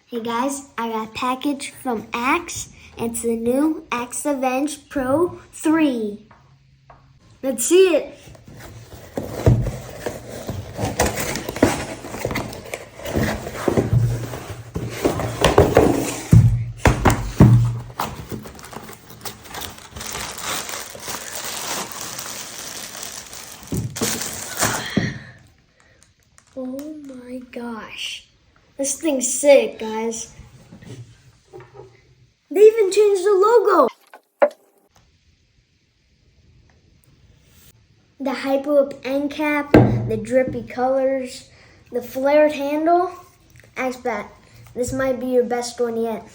Hey guys, I got a package from Axe. It's the new Axe Avenge Pro 3. Let's see it. Oh my gosh. This thing's sick, guys. They even changed the logo. The hyper up end cap, the drippy colors, the flared handle. Axe bat. This might be your best one yet.